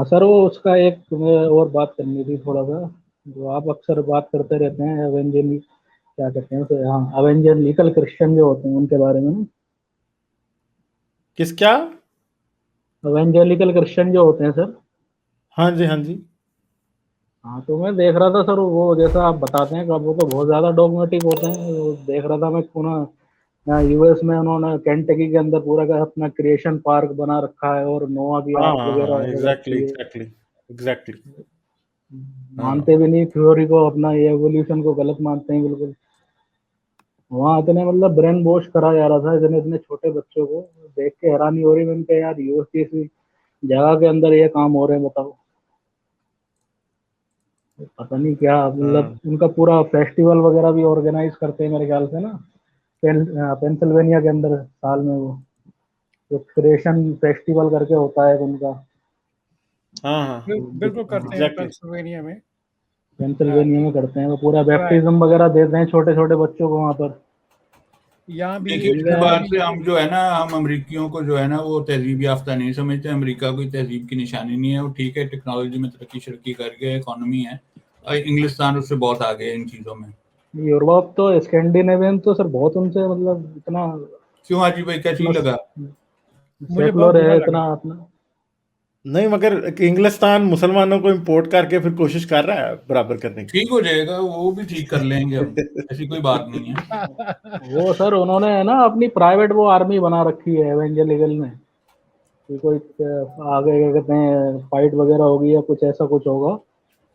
Sir वो उसका एक तुम्हें और बात करनी थी थोड़ा सा, जो आप अक्सर बात करते रहते हैं एवेंजल, क्या कहते हैं उसे, हाँ एवेंजलिकल क्रिश्चियन जो होते हैं उनके बारे में ना। किस क्या? एवेंजलिकल क्रिश्चियन जो होते हैं सर। हाँ जी, हाँ जी। हाँ तो मैं देख रहा था सर, वो जैसा आप बताते हैं कि वो तो बहुत ज्यादा डॉगमेटिक होते हैं। वो देख रहा था मैं पुनः यूएस में उन्होंने केंटकी के अंदर पूरा का अपना क्रिएशन पार्क बना रखा है और नोआ की हाँ आर्क हाँ वगैरह हाँ, रख एग्जैक्टली रखी है। Exactly exactly. हाँ मानते भी नहीं थ्योरी को, अपना ये एवोल्यूशन को गलत मानते हैं बिल्कुल। वहाँ इतने मतलब ब्रेन वॉश करा जा रहा था इतने इतने छोटे बच्चों को। देख के हैरानी हो रही है मैंने, यार यूएस जैसी जगह के अंदर ये काम हो रहे हैं, बताओ। पता नहीं क्या मतलब, हाँ उनका पूरा फेस्टिवल वगैरह भी ऑर्गेनाइज करते हैं मेरे ख्याल से ना। पेंसिल्वेनिया के अंदर साल में वो जो क्रिएशन फेस्टिवल करके होता है उनका। हाँ हाँ, बिल्कुल करते हैं एग्जैक्टली। पेंसिल्वेनिया में। पेंसिल्वेनिया में करते हैं वो, पूरा राइट। बैप्टिज्म वगैरह देते हैं छोटे छोटे बच्चों को वहाँ पर। यहाँ भी देखिए, उनका इस यहाँ बात भी से हम जो है ना, हम अमरीकियों को जो है ना वो तहजीब याफ्ता नहीं समझते। अमेरिका कोई तहजीब की निशानी नहीं है। वो ठीक है, टेक्नोलॉजी में तरक्की शरक्की करके इकोनॉमी है, और इंग्लिस्तान उससे बहुत आगे है इन चीज़ों में। यूरोप तो स्कैंडिनेवियन तो सर बहुत उनसे मतलब इतना क्यों हाजी भाई, क्या इतना चीज लगा? मुझे बहुत सेकुलर बुरा है लगा। इतना अपना। नहीं, मगर इंग्लिस्तान मुसलमानों को इंपोर्ट करके फिर कोशिश कर रहा है बराबर करने की। ठीक हो जाएगा, वो भी ठीक कर लेंगे हम, ऐसी कोई बात नहीं है। वो सर उन्होंने है ना अपनी प्राइवेट वो आर्मी बना रखी है एवेंजलिकल में, कि कोई आगे क्या कहते हैं फाइट वगैरह होगी या कुछ ऐसा कुछ होगा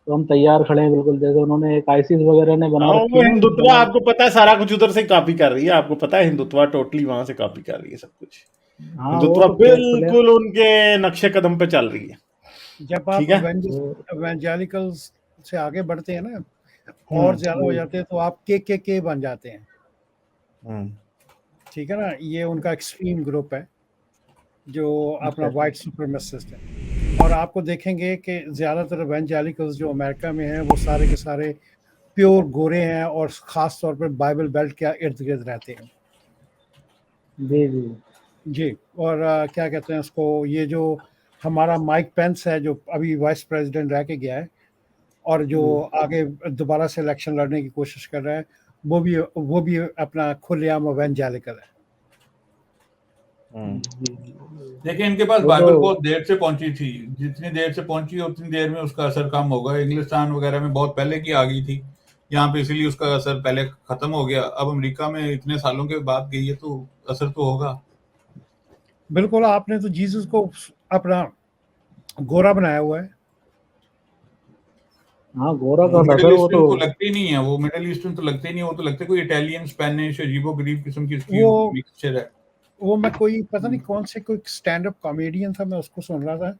तो हम तैयार खड़े हैं बिल्कुल। जैसे उन्होंने एक आईसिस वगैरह ने बना हाँ, रखी वो है ना हिंदुत्व बना। आपको पता है सारा कुछ उधर से कॉपी कर रही है, आपको पता है हिंदुत्व टोटली वहां से कॉपी कर रही है सब कुछ। हाँ वो हिंदुत्व तो प्लेयर। बिल्कुल उनके नक्शे कदम पे चल रही है। जब ठीक आप है। एवेंजेलिकल्स से आगे बढ़ते हैं ना और हम्म ज्यादा हो जाते हैं तो आप के बन जाते हैं। हम्म। ठीक है ना, ये उनका एक्सट्रीम ग्रुप है जो अपना अच्छा वाइट सुप्रीमेसिस्ट है। और आपको देखेंगे कि ज़्यादातर एवेंजेलिकल्स जो अमेरिका में हैं वो सारे के सारे प्योर गोरे हैं और ख़ास तौर पर बाइबल बेल्ट के इर्द गिर्द रहते हैं। जी जी। जी। और क्या कहते हैं उसको, ये जो हमारा माइक पेंस है जो अभी वाइस प्रेसिडेंट रह के गया है और जो आगे दोबारा से इलेक्शन लड़ने की कोशिश कर रहा है, वो भी अपना खुलेआम एवेंजेलिकल है। देखिए, इनके पास वो तो बाइबल बहुत देर से पहुंची थी। जितनी देर से पहुंची उतनी देर में उसका असर कम होगा। इंग्लिस्तान वगैरह में बहुत पहले की आ गई थी यहाँ पे, इसीलिए उसका असर पहले खत्म हो गया। अब अमेरिका में इतने सालों के बाद गई है तो असर तो होगा। बिल्कुल। आपने तो जीसस को अपना गोरा बनाया हुआ है। हाँ गोरा वो का था मिडिल सर वो ईस्टर्न तो। तो लगते ही नहीं है, वो मिडिल ईस्टर्न तो लगते ही नहीं। वो तो लगते कोई इटालियन स्पेनिश अजीबो गरीब किस्म की उसकी वो मिक्सचर है। वो मैं कोई पता नहीं कौन से कोई स्टैंड अप कॉमेडियन था, मैं उसको सुन रहा था।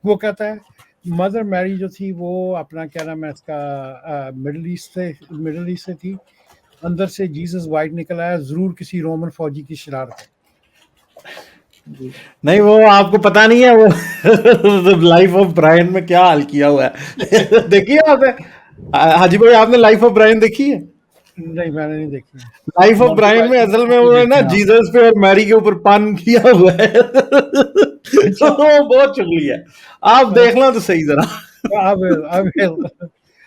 वो कहता है मदर मैरी जो थी वो अपना क्या नाम है इसका मिडिल ईस्ट से थी। अंदर से जीसस वाइट निकल आया, जरूर किसी रोमन फौजी की शरारत है। नहीं, वो आपको पता नहीं है वो लाइफ ऑफ ब्रायन में क्या हाल किया हुआ है। देखिए आपने, हाजी भाई आपने लाइफ ऑफ ब्रायन देखी है? नहीं, मैंने नहीं देखी। लाइफ ऑफ मोंटी ब्रायन में पाइथन असल में की वो है ना देखते हैं आप? जीसस पे और मैरी के ऊपर पान किया हुआ है। अच्छा। वो बहुत चुगली है, आप देखना तो सही जरा। अब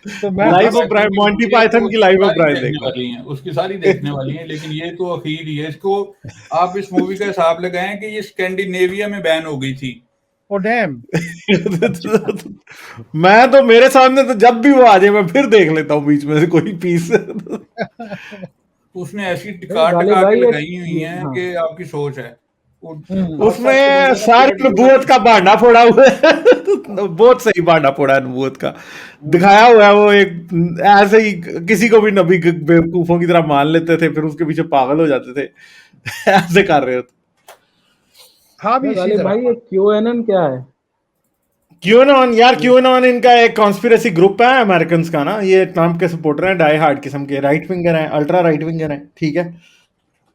तो मैं life Monty of Python Brian, की मॉन्टी मूवी है तो पाइथन की उसकी लाइफ ऑफ सारी ब्रायन देखने देखना। वाली हैं, उसकी सारी देखने वाली हैं। लेकिन ये तो अखीर ही है। इसको आप इस मूवी का हिसाब लगाएं कि ये स्कैंडिनेविया में बैन हो गई थी। Oh damn. मैं तो मेरे सामने तो जब भी वो आ जाए मैं फिर देख लेता हूँ बीच में से कोई पीस। उसने ऐसी नहीं टिका गालिब टिका के भाई लगाई हुई ये हैं हाँ। कि आपकी सोच है। वो हम्म। 7 के उसमें बंदे ना सारी पलट के नबूवत का भांडा फोड़ा हुआ है। बहुत सही भांडा फोड़ा है नबूवत का, दिखाया हुआ है। वो एक ऐसे ही किसी को भी नबी बेवकूफों की तरह मान लेते थे, फिर उसके पीछे पागल हो जाते थे। ऐसे कर रहे होते। हाँ भी नहीं इसी गालिब तरह। भाई ये क्यूएनएन क्या है? क्यूएनॉन यार, क्यूएनॉन इनका एक कॉन्स्पिरेसी ग्रुप है अमेरिकन का ना। ये ट्रम्प के सपोर्टर हैं, डाई हार्ड किस्म के, राइट विंगर हैं, अल्ट्रा राइट विंगर हैं। ठीक है,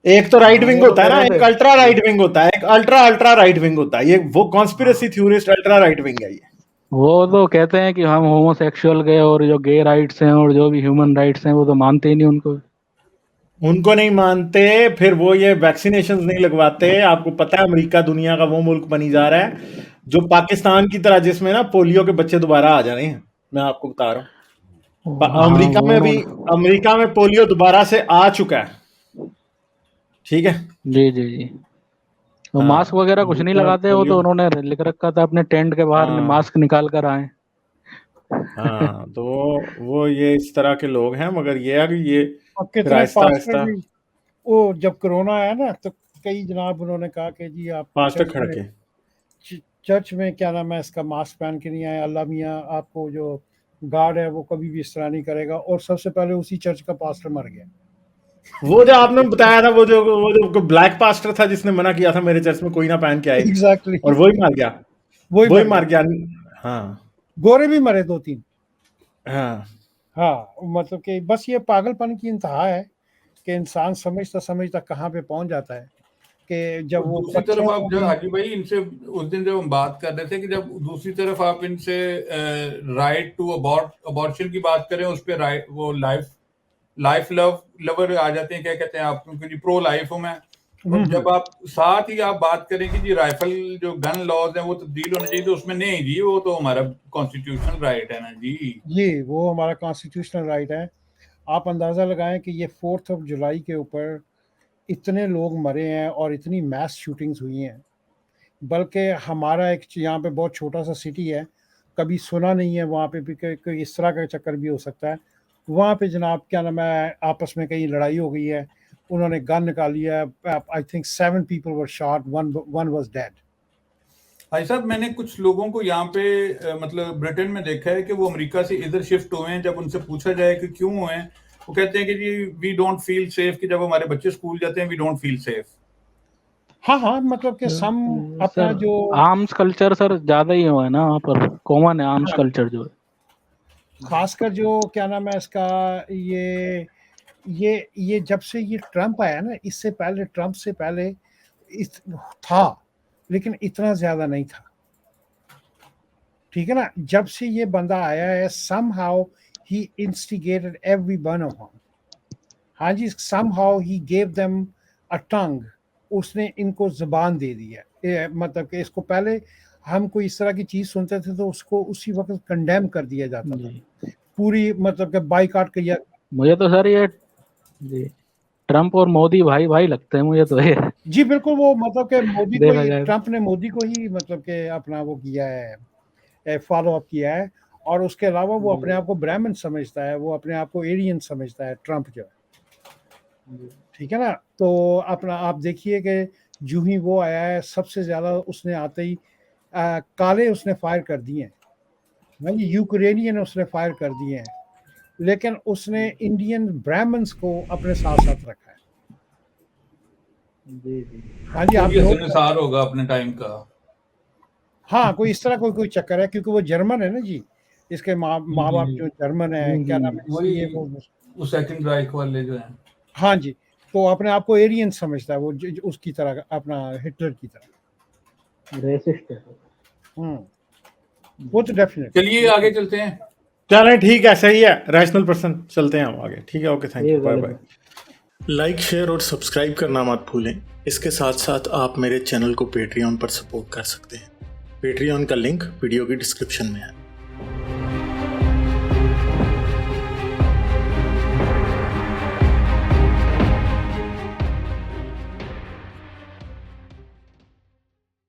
एक तो राइट हाँ विंग ये तो होता है कह ना, रहे एक थे। अल्ट्रा राइट विंग होता है, एक अल्ट्रा अल्ट्रा राइट विंग होता है। ये वो conspiracy theorist ultra right wing है ये। वो तो कहते हैं कि हम होमोसेक्सुअल के और जो गे राइट्स हैं और जो भी ह्यूमन राइट्स हैं वो तो मानते ही नहीं उनको। उनको नहीं मानते, फिर वो ये वैक्सीनेशन नहीं लगवाते। आपको पता है अमेरिका दुनिया का वो मुल्क बनी जा रहा है जो पाकिस्तान की तरह, जिसमें ना पोलियो के बच्चे दोबारा आ जा रहे हैं। मैं आपको बता रहा हूँ, हाँ अमेरिका वो में भी, अमेरिका में पोलियो दोबारा से आ चुका है। ठीक है, जी जी जी। वो हाँ, मास्क वगैरह कुछ नहीं अमेरिका में लगाते, वो तो पोलियो, उन्होंने लिख रखा था अपने टेंट के बाहर, हाँ मास्क निकाल कर आए। हाँ, तो वो ये इस तरह के लोग हैं, मगर ये है कि ये और फिर कितने आहिस्ता पास्टर आहिस्ता भी, वो जब कोरोना आया ना तो कई जनाब उन्होंने कहा कि जी आप पास्टर खड़के। चर्च में क्या नाम है इसका मास्क पहन के नहीं आए, अल्लाह मियाँ आपको जो गार्ड है वो कभी भी इस तरह नहीं करेगा, और सबसे पहले उसी चर्च का पास्टर मर गया। वो जो आपने बताया था, वो जो ब्लैक पास्टर था जिसने मना किया था मेरे चर्च में कोई ना पहन के आए, एग्जैक्टली और वही मार गया, वही वही मर मार गया। गया। हाँ गोरे भी मरे 2-3। हाँ, हाँ मतलब कि बस ये पागलपन की इंतहा है कि इंसान समझता समझता कहाँ पे पहुंच जाता है कि जब और वो दूसरी बच्चों तरफ आप को जब भी हाजी भाई इनसे उस दिन जब हम बात कर रहे थे कि जब दूसरी तरफ आप इनसे राइट टू अबॉर्शन की बात करें, उस पर राइट वो लाइफ लवर आ जाते हैं, क्या कहते हैं आप, क्योंकि जी प्रो लाइफ हूं मैं। और जब आप साथ ही आप बात करें कि जी राइफल जो गन लॉज हैं वो तब्दील होने चाहिए, तो उसमें नहीं जी, वो तो हमारा कॉन्स्टिट्यूशनल राइट है ना जी। वो हमारा कॉन्स्टिट्यूशनल राइट है। आप अंदाज़ा लगाएं कि ये 4 जुलाई के ऊपर इतने लोग मरे हैं और इतनी मैस शूटिंग्स हुई हैं, बल्कि हमारा एक यहाँ पे बहुत छोटा सा सिटी है, कभी सुना नहीं है वहाँ पे भी कोई इस तरह का चक्कर भी हो सकता है। वहाँ पे जनाब क्या नाम है आपस में कहीं लड़ाई हो गई है, उन्होंने गन निकाली है, I think 7 people were shot, one was dead. भाई साहब, मैंने कुछ लोगों को यहाँ पे मतलब ब्रिटेन में देखा है कि वो अमेरिका से इधर शिफ्ट हुए हैं। जब उनसे पूछा जाए कि क्यों हुए हैं, वो कहते हैं कि जी वी डोंट फील सेफ, कि जब हमारे बच्चे स्कूल जाते हैं वी डोंट फील सेफ। हाँ मतलब कि सम अपना सर जो आर्म्स कल्चर सर ज्यादा ही हुआ है ना वहाँ पर, कॉमन है आर्म्स हाँ, कल्चर जो है। खासकर जो क्या नाम है इसका, ये जब से ये ट्रम्प आया ना, इससे पहले ट्रम्प से पहले था, लेकिन इतना ज्यादा नहीं था। ठीक है ना, जब से ये बंदा आया है somehow he instigated every one of them। हाँ जी, somehow he gave them a tongue। उसने इनको जुबान दे दी है। मतलब कि इसको पहले हम कोई इस तरह की चीज सुनते थे तो उसको उसी वक्त कंडेम कर दिया जाता था, जी पूरी मतलब कि बाइकआउट किया। मुझे तो सर ये जी ट्रम्प और मोदी भाई भाई लगते हैं मुझे तो ये जी बिल्कुल, वो मतलब कि मोदी को देखा ही, जाए। ट्रम्प ने मोदी को ही मतलब कि अपना वो किया है, फॉलो अप किया है। और उसके अलावा वो अपने आप को ब्राह्मण समझता है, वो अपने आप को एरियन समझता है ट्रम्प जो है। ठीक है ना, तो अपना आप देखिए कि जो ही वो आया है सबसे ज्यादा उसने आते ही काले उसने फायर कर दिए हैं, यूक्रेनियन उसने फायर कर दिए हैं, लेकिन उसने इंडियन ब्राह्मण्स को अपने साथ साथ रखा है। जी जी हाँ जी, वो आप भी नोट असरनुसार होगा अपने टाइम का। हाँ कोई इस तरह कोई चक्कर है, क्योंकि वो जर्मन है ना जी, इसके माँ बाप जो जर्मन है, क्या नाम है, वही इसलिए वो सेकंड राइख वाले जो हैं। हाँ जी, तो अपने आप को एरियन समझता है वो, उसकी तरह अपना हिटलर की तरह। रेसिस्ट है। वो तो डेफिनेट। चलिए आगे चलते हैं। चलें ठीक है, सही है, रैशनल पर्सन, चलते हैं हम आगे। ठीक है, ओके, थैंक यू, ये बाय गलत बाय। है। लाइक, शेयर और सब्सक्राइब करना मत भूलें। इसके साथ साथ आप मेरे चैनल को पेट्रियन पर सपोर्ट कर सकते हैं। पेट्रियन का लिंक वीडियो की डिस्क्रिप्शन में है।